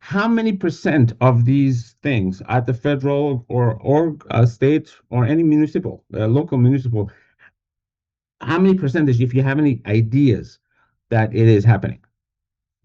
how many percent of these things at the federal or state or any municipal, local municipal, how many percentage, if you have any ideas, that it is happening?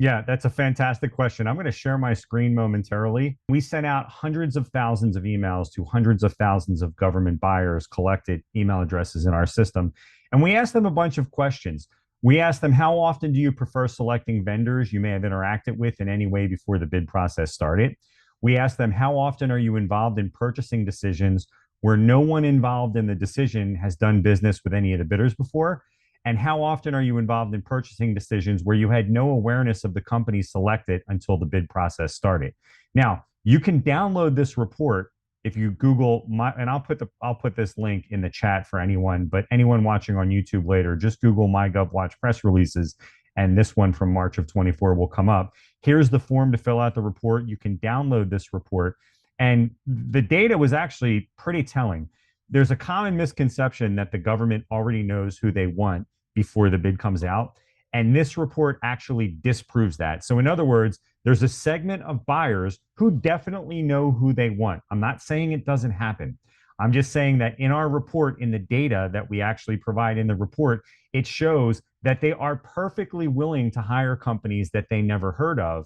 Yeah, that's a fantastic question. I'm going to share my screen momentarily. We sent out hundreds of thousands of emails to hundreds of thousands of government buyers, collected email addresses in our system, and we asked them a bunch of questions. We asked them, how often do you prefer selecting vendors you may have interacted with in any way before the bid process started? We asked them, how often are you involved in purchasing decisions where no one involved in the decision has done business with any of the bidders before? And how often are you involved in purchasing decisions where you had no awareness of the company selected until the bid process started? Now, you can download this report if you Google my, and I'll put this link in the chat for anyone, but anyone watching on YouTube later, just Google my GovWatch press releases, and this one from March of 24 will come up. Here's the form to fill out the report. You can download this report. And the data was actually pretty telling. There's a common misconception that the government already knows who they want before the bid comes out. And this report actually disproves that. So, in other words, there's a segment of buyers who definitely know who they want. I'm not saying it doesn't happen. I'm just saying that in our report, in the data that we actually provide in the report, it shows that they are perfectly willing to hire companies that they never heard of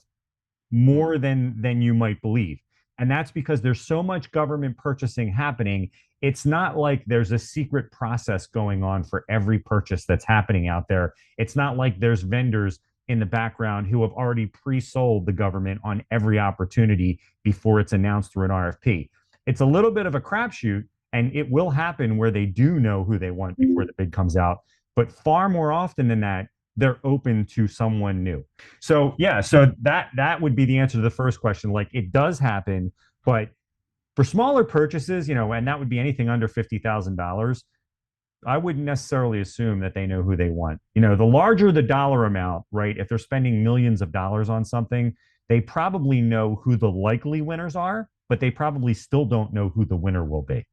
more than you might believe. And that's because there's so much government purchasing happening. It's not like there's a secret process going on for every purchase that's happening out there. It's not like there's vendors in the background who have already pre-sold the government on every opportunity before it's announced through an RFP. It's a little bit of a crapshoot, and it will happen where they do know who they want before the bid comes out. But far more often than that, they're open to someone new. So yeah, so that would be the answer to the first question. Like, it does happen, but for smaller purchases, and that would be anything under $50,000, I wouldn't necessarily assume that they know who they want. The larger the dollar amount, right? If they're spending millions of dollars on something, they probably know who the likely winners are, but they probably still don't know who the winner will be.